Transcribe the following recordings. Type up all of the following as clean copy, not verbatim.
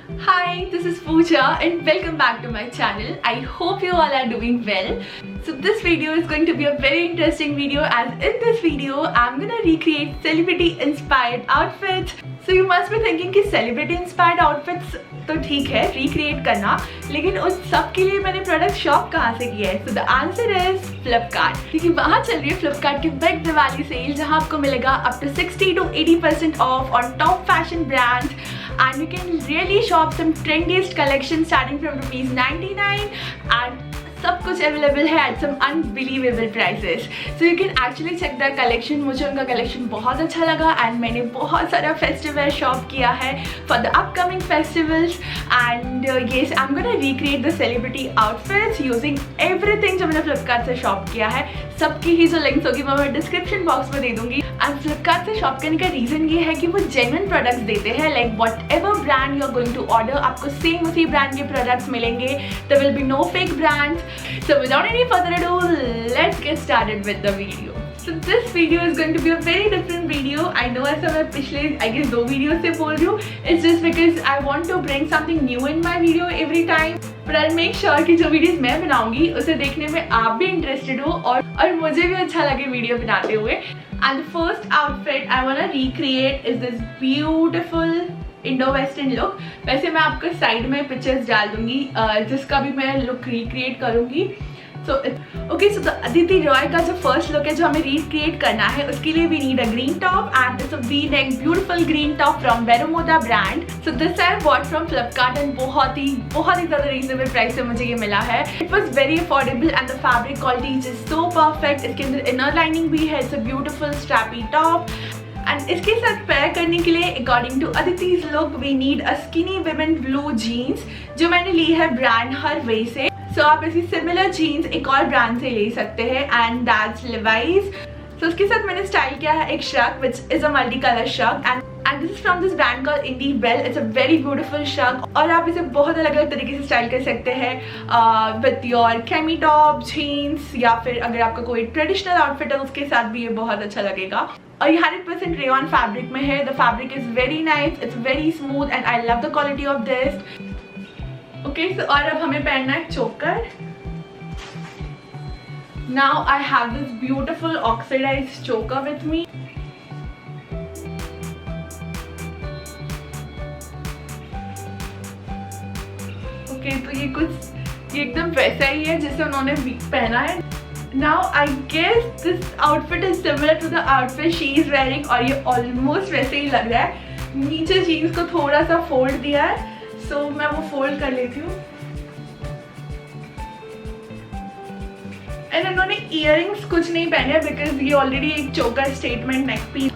Hi, this is Pooja and welcome back to my channel. I hope you all are doing well. So this video is going to be a very interesting video, as in this video I'm gonna recreate celebrity inspired outfits. So you must be thinking कि celebrity inspired outfits तो ठीक है recreate करना, लेकिन उस सब के लिए मैंने प्रोडक्ट शॉप कहाँ से किया है? So the answer is Flipkart, क्योंकि वहाँ चल रही है Flipkart की बिग दिवाली सेल, जहाँ आपको मिलेगा up to 60 to 80% off on top fashion brands, and you can really shop some trendiest collections starting from ₹99 and सब कुछ अवेलेबल है at some unbelievable prices. So you can actually check the collection. मुझे उनका collection बहुत अच्छा लगा and मैंने बहुत सारा फेस्टिव वेयर शॉप किया है for the upcoming festivals. And yes, I am gonna recreate the celebrity outfits using everything जो मैंने फ्लिपकार्ट से शॉप किया है. सबकी ही जो लिंक्स होगी मैं डिस्क्रिप्शन बॉक्स में दे दूंगी. एंड फ्लिपकार्ट से शॉप करने का रीज़न ये है कि वो जेन्युइन प्रोडक्ट्स देते हैं. Like whatever brand you are going to order, आपको सेम उसी ब्रांड के प्रोडक्ट्स मिलेंगे. There will be no fake brands. So without any further ado, let's get started with the video. So this video is going to be a very different video. I know ऐसा मैं पिछले I guess 2 video से बोल रही हूँ. It's just because I want to bring something new in my video every time. But I'll make sure कि जो videos मैं बनाऊंगी उसे देखने में आप भी इंटरेस्टेड हो और मुझे भी अच्छा लगे वीडियो बनाते हुए. And the first outfit I wanna recreate is this beautiful Indo western look. वैसे मैं आपको साइड में पिक्चर्स डाल दूंगी जिसका भी मैं लुक रिक्रिएट करूंगी. सो द अदिति रॉय का जो फर्स्ट लुक है जो हमें रिक्रिएट करना है, उसके लिए we need a green top and this a V neck beautiful green top from Vero Moda brand. So this I bought from Flipkart and बहुत ही ज़्यादा रीजनेबल प्राइस से मुझे ये मिला है. It was very affordable and the fabric quality is so perfect. इसके अंदर इनर लाइनिंग भी है. It's a beautiful strappy top. And इसके साथ पेयर करने के लिए according to Aditi's look we need a skinny women blue jeans जो मैंने ली है ब्रांड हरवे से. सो आप ऐसी सिमिलर जीन्स एक और ब्रांड से ले सकते हैं एंड दैट्स लिवाइज. सो उसके साथ मैंने स्टाइल किया है एक shirt which is a multi colour shirt and this is from this brand called Indie Well. It's a very beautiful shirt और आप इसे बहुत अलग अलग तरीके से स्टाइल कर सकते हैं with your cami top, jeans, या फिर अगर आपका कोई ट्रेडिशनल आउटफिट है उसके साथ भी ये बहुत अच्छा लगेगा. और ये 100% रेयॉन फैब्रिक में है. The fabric is very nice, it's very smooth and I love the quality of this. Okay, so और अब हमें पहनना है choker. Now I have this beautiful oxidised choker with me. Okay, तो ये एकदम वैसा ही है जिसे उन्होंने पहना है. Now I guess this outfit is similar to the outfit she is wearing और ये almost वैसे ही लग रहा है. नीचे जीन्स को थोड़ा सा फोल्ड दिया है, so मैं वो फोल्ड कर लेती हूँ. एंड इन्होंने इयरिंग्स कुछ नहीं पहने बिकॉज ये ऑलरेडी एक choker statement neck piece.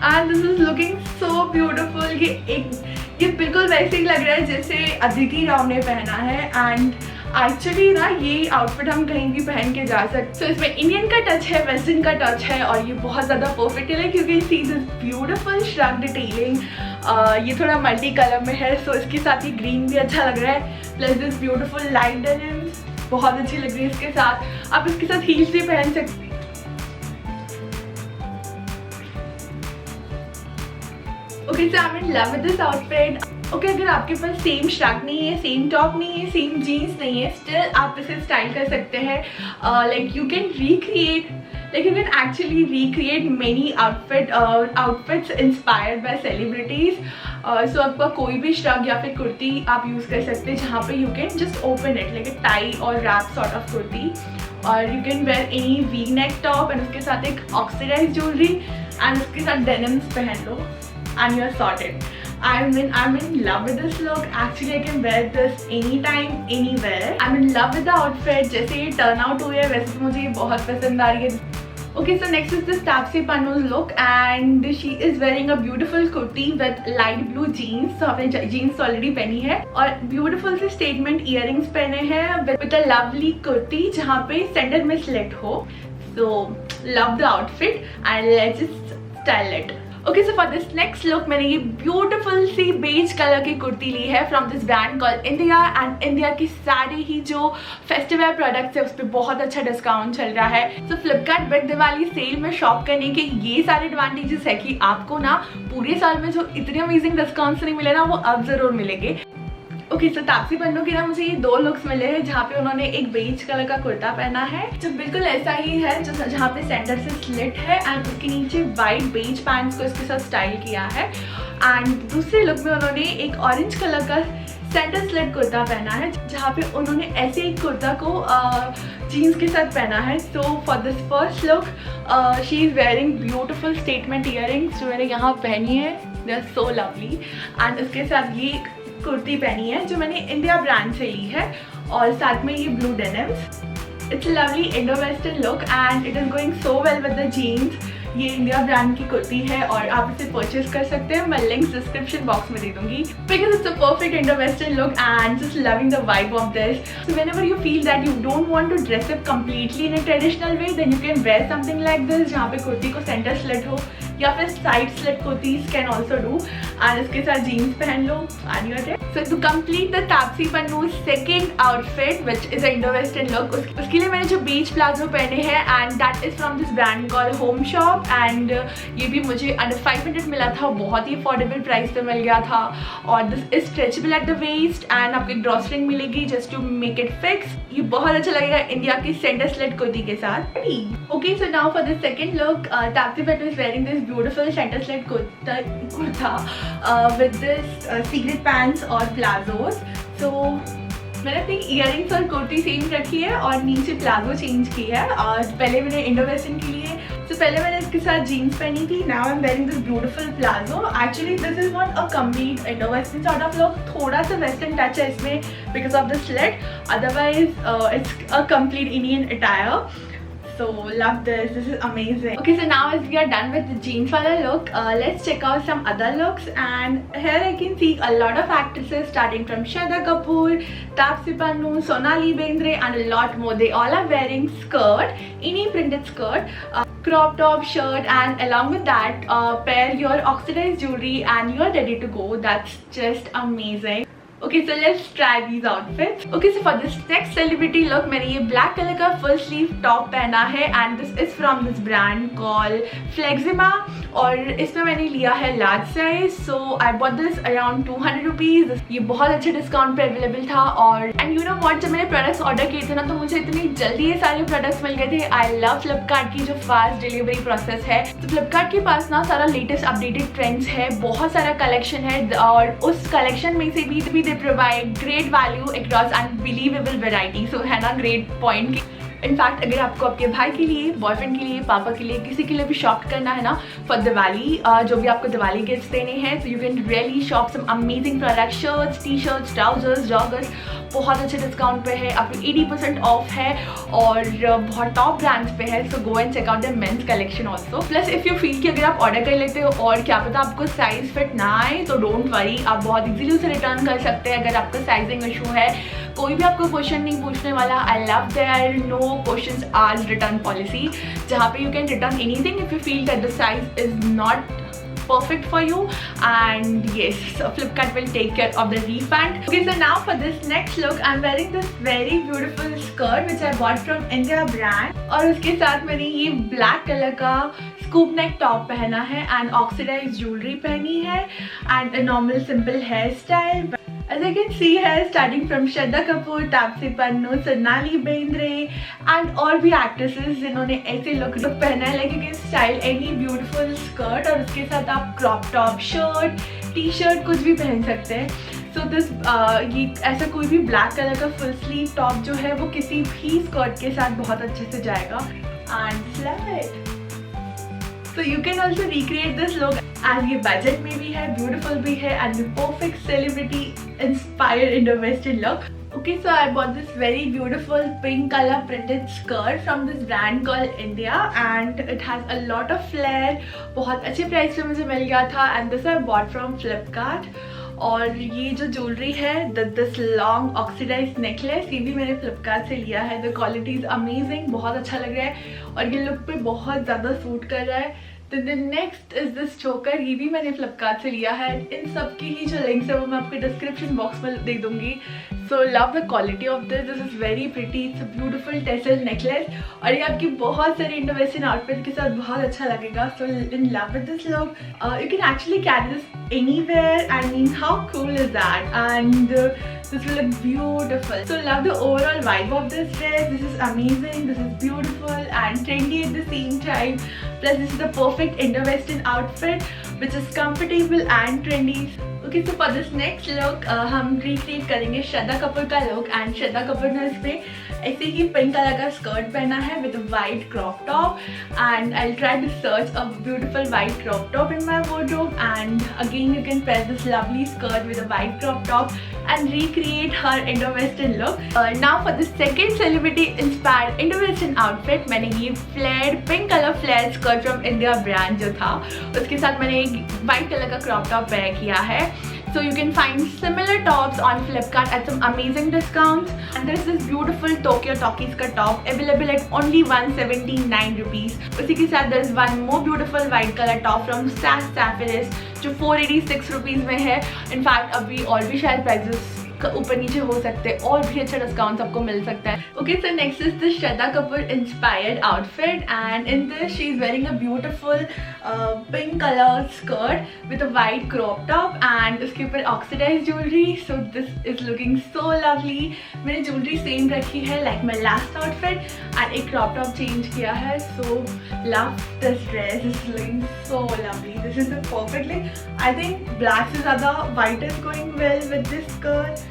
And this is looking so beautiful. ये बिल्कुल वैसे ही लग रहा है जैसे अदिति राव ने पहना है. एंड एक्चुअली ना ये आउटफिट हम कहीं भी पहन के जा सकते. तो इसमें इंडियन का टच है, वेस्टर्न का टच है और ये बहुत ज़्यादा परफेक्ट है क्योंकि see this beautiful shrug detailing. ये थोड़ा मल्टी कलर में है, सो इसके साथ ही ग्रीन भी अच्छा लग रहा है. Plus this beautiful light denim बहुत अच्छी लग रही है इसके साथ. आप इसके साथ हील्स भी पहन सकते. Okay, so I am in love with this outfit. Okay, अगर आपके पास सेम शर्ट नहीं है, सेम टॉप नहीं है, सेम जीन्स नहीं है, स्टिल आप इसे स्टाइल कर सकते हैं. Like you can recreate, like you can actually recreate many outfits inspired by celebrities. So आपका कोई भी श्रग या फिर कुर्ती आप यूज़ कर सकते हैं जहाँ पे you can just open it like a tie or wrap sort of kurti. और you can wear any V-neck top and उसके साथ एक oxidized jewelry and उसके साथ denims पहन लो and you are sorted. I'm in love with this look. Actually, I can wear this anytime, anywhere. I'm in love with the outfit. जैसे ये turn out हुई है वैसे तो मुझे ये बहुत पसंद आ रही है. Okay, so next is this Taapsee Pannu's look and she is wearing a beautiful kurti with light blue jeans. So आपने jeans already पहनी है और beautiful से statement earrings पहने हैं with a lovely kurti जहाँ पे center में slit हो. So love the outfit and let's just style it. Okay, so for this next look मैंने ये ब्यूटीफुल सी बेज कलर की कुर्ती ली है from this brand called India. And India की सारी ही जो फेस्टिवल प्रोडक्ट्स है उस पर बहुत अच्छा डिस्काउंट चल रहा है. सो फ्लिपकार्ट बिग दिवाली सेल में शॉप करने के ये सारे एडवांटेजेस है कि आपको ना पूरे साल में जो इतने अमेजिंग डिस्काउंट्स नहीं मिले ना वो अब ज़रूर मिलेंगे. ओके, सो तापसी पन्नू के ना मुझे ये 2 लुक्स मिले हैं, जहाँ पे उन्होंने एक बेज कलर का कुर्ता पहना है जो बिल्कुल ऐसा ही है, जो जहाँ पे सेंटर से स्लिट है एंड उसके नीचे वाइट बेज पैंट्स को इसके साथ स्टाइल किया है। एंड दूसरे लुक में उन्होंने एक ऑरेंज कलर का सेंटर स्लिट कुर्ता पहना है, जहाँ पे उन्होंने ऐसे एक कुर्ता को जीन्स के साथ पहना है। So for this first look she is wearing beautiful statement earrings जो मैंने यहाँ पहनी है, they are so lovely. And उसके साथ ये कुर्ती पहनी है जो मैंने इंडिया ब्रांड से ली है, और साथ में ये blue denims. It's lovely Indo western look and it is going so well with the jeans. ये इंडिया ब्रांड की कुर्ती है और आप इसे परचेज कर सकते हैं, मैं लिंक्स डिस्क्रिप्शन बॉक्स में दे दूंगी। Because it's a perfect Indo western look and just loving the vibe of this. So whenever you feel that you don't want to dress up completely in a traditional way, then you can wear something like this, जहाँ पे कुर्ती को centre slit हो या फिर side slit kurtis can also do, and इसके साथ jeans पहन लो and you are ready. So to complete the Taapsee Pannu second outfit which is a Indo western look, उसके लिए मैंने जो बीच प्लाजो पहने हैं and that is from this brand call home shop. And ये भी मुझे अंडर 500 मिला था, बहुत ही अफोर्डेबल प्राइस पे मिल गया था। और this is stretchable at the waist and आपको एक ड्रॉ स्ट्रिंग मिलेगी just to make it fix. ये बहुत अच्छा लगेगा इंडिया की सेंटर स्लिट कुर्ती के साथ। Okay, so now for the second look, Taapsee Pannu is wearing this beautiful centre slit kurta with this secret pants और प्लाजोस। सो मैंने अपनी इयरिंग्स और कुर्ती सेम रखी है और नीचे प्लाजो चेंज की है। और पहले मैंने इंडो वेस्टर्न के लिए पहले मैंने इसके साथ जीन्स पहनी थी, now I am wearing this beautiful palazzo. Actually this is not a complete Indo western sort of look, थोड़ा सा वेस्टर्न टच है इसमें because of the slit, otherwise it's a complete Indian attire. So love this, this is amazing. Okay, so now as we are done with the jeans wala look, let's check out some other looks. And here I can see a lot of actresses starting from Shraddha Kapoor, Taapsee Pannu, Sonali Bendre and a lot more. They all are wearing skirt, any printed skirt, crop top shirt, and along with that pair your oxidized jewelry and you are ready to go. That's just amazing. Okay, so let's try these outfits. Okay, so for this next celebrity look, मैंने ये black color का full sleeve top पहना है and this is from this brand called Flexima और इसमें मैंने लिया है large size. So I bought this around 200 rupees. ये बहुत अच्छे डिस्काउंट पे अवेलेबल था। और and you know what, जब मैंने प्रोडक्ट्स ऑर्डर किए थे ना, तो मुझे इतनी जल्दी ये सारे प्रोडक्ट्स मिल गए थे। आई लव फ्लिपकार्ट की जो फास्ट डिलीवरी प्रोसेस है। तो फ्लिपकार्ट के पास ना सारा लेटेस्ट अपडेटेड ट्रेंड्स है, बहुत सारा कलेक्शन है और उस कलेक्शन में से भी they provide great value across unbelievable variety. So है ना great point। इनफैक्ट अगर आपको आपके भाई के लिए, बॉयफ्रेंड के लिए, पापा के लिए, किसी के लिए भी शॉप करना है ना फॉर दिवाली, जो भी आपको दिवाली गिफ्ट देने हैं, तो you can really shop some amazing product, shirts, T shirts, trousers, joggers, बहुत अच्छे डिस्काउंट पे है, आपको 80% ऑफ है और बहुत टॉप ब्रांड्स पे है। So go and check out the men's collection also. Plus if you feel कि अगर आप ऑर्डर कर लेते हो और क्या पता आपको साइज फिट ना आए, तो डोंट वरी, आप बहुत इजीली उसे रिटर्न कर सकते हैं अगर आपका साइजिंग इशू है। कोई भी आपको क्वेश्चन नहीं पूछने वाला। I love their no questions आज रिटर्न पॉलिसी, जहाँ पे you can return anything if you feel that the size is not perfect for you, and yes, so Flipkart will take care of the refund. Okay, so now for this next look, I'm wearing this very beautiful skirt which I bought from India brand और उसके साथ मैंने ये black color का scoop neck top पहना है and oxidized jewelry पहनी है and a normal simple hairstyle. As I can see here, starting from Shraddha Kapoor, Taapsee Pannu, Sonali Bendre and और भी actresses जिन्होंने ऐसे look पहना है, like you can style any beautiful skirt और उसके साथ आप crop top shirt, t-shirt कुछ भी पहन सकते हैं। So this ये ऐसा कोई भी black color का full sleeve top जो है वो किसी भी skirt के साथ बहुत अच्छे से जाएगा and love it. So you can also recreate this look as ये budget में भी है, beautiful भी है and the perfect celebrity inspired Indo Western look. Okay, so I bought this very beautiful pink color printed skirt from this brand called India and it has a lot of flair. बहुत अच्छे price पे मुझे मिल गया था and this I bought from Flipkart. और ये जो jewellery है दिस लॉन्ग ऑक्सीडाइज नेकलेस, ये भी मैंने फ्लिपकार्ट से लिया है। द क्वालिटी इज अमेजिंग, बहुत अच्छा लग रहा है और ये लुक पे बहुत ज़्यादा सूट कर रहा है। तो द नेक्स्ट इज दिस चोकर, ये भी मैंने फ्लिपकार्ट से लिया है। इन सब की ही जो लिंक्स है वो मैं आपके डिस्क्रिप्शन बॉक्स में दे दूंगी। So love the quality of this, this is very pretty, it's a beautiful tassel necklace और ये आपकी बहुत सारी इंडो वेस्टर्न आउटफिट के साथ बहुत अच्छा लगेगा। So in love with this look, you can actually carry this anywhere. I mean, how cool is that? And This will look beautiful. So love the overall vibe of this dress. This is amazing. This is beautiful and trendy at the same time. Plus this is the perfect Indo-Western outfit which is comfortable and trendy. Okay, so for this next look हम recreate करेंगे श्रद्धा कपूर का look and Shraddha Kapoor ने इसमें ऐसे ही pink colour का skirt पहना है with a white crop top, and I'll try to search a beautiful white crop top in my wardrobe, and again you can pair this lovely skirt with a white crop top and recreate her Indo-Western look. Now for the second celebrity inspired Indo-Western outfit, मैंने ये flared pink color flared skirt from India brand जो था उसके साथ मैंने एक white color का crop top wear किया है. So you can find similar tops on Flipkart at some amazing discounts. And there's this beautiful Tokyo Talkies का top available at only 179 rupees. उसी के साथ there's one more beautiful white color top from Sass Sapphires जो 486 rupees में है. In fact अभी और भी शायद prices ऊपर नीचे हो सकते हैं और भी अच्छा डिस्काउंट आपको मिल सकता है. Okay, so next is the Shraddha Kapoor inspired outfit, and in this she is wearing a beautiful pink color skirt with a white crop top and उसके ऊपर oxidized jewelry. So this is looking so lovely. मैंने jewelry same रखी है like my last outfit and एक crop top change किया है. So love this dress. This is looking so lovely. This is the perfect look. I think black से ज़्यादा white is going well with this skirt.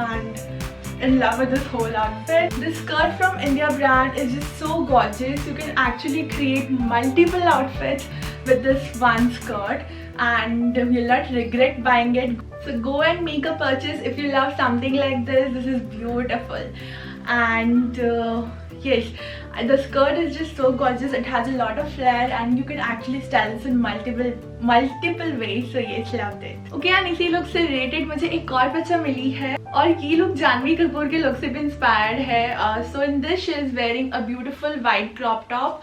And in love with this whole outfit. This skirt from India brand is just so gorgeous. You can actually create multiple outfits with this one skirt and you'll not regret buying it. So go and make a purchase if you love something like this. This is beautiful. And yes, the skirt is just so gorgeous. It has a lot of flair and you can actually style this in multiple ways. So yes, loved it. Okay, and इसी look से related मुझे एक और बच्चा मिली है और ये look Janhvi Kapoor के look से भी inspired है. So in this she is wearing a beautiful white crop top.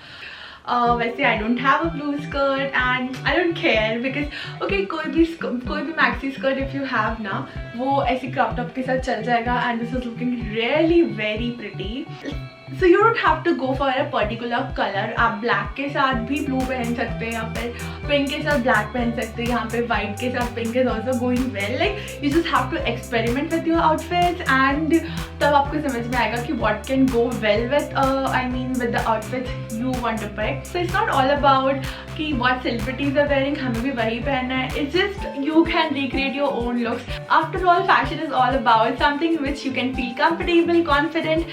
वैसे I don't have a blue skirt and I don't care because okay कोई भी maxi skirt if you have ना वो ऐसी crop top के साथ चल जाएगा and this is looking really very pretty. So you don't have to go for a particular color. आप black के साथ भी blue पहन सकते हैं या फिर pink के साथ black पहन सकते हैं. यहाँ पे white के साथ pink is also going well. Like you just have to experiment with your outfits and तब आपको समझ में आएगा कि what can go well with the outfits you want to pick. So it's not all about कि what celebrities are wearing हमें भी वही पहनना है. It's just you can recreate your own looks. After all, fashion is all about something which you can feel comfortable, confident,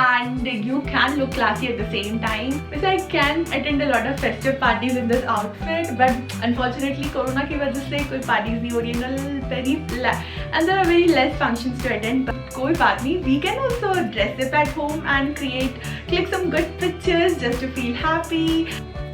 and you can look classy at the same time. Because I can attend a lot of festive parties in this outfit, but unfortunately Corona की वजह से कोई parties नहीं हो रही है and there are very less functions to attend. But कोई बात नहीं, we can also dress up at home and click some good pictures just to feel happy.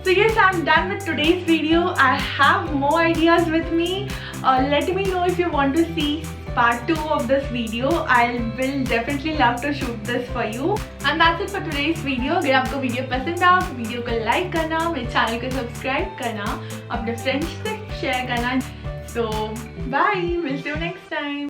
So yes, I'm done with today's video. I have more ideas with me. Let me know if you want to see part 2 of this video. I will definitely love to shoot this for you. And that's it for today's video. अगर आपको video पसंद आया तो video को like करना, मेरे channel को subscribe करना, अपने फ्रेंड्स से शेयर करना. So bye, we'll see you next time.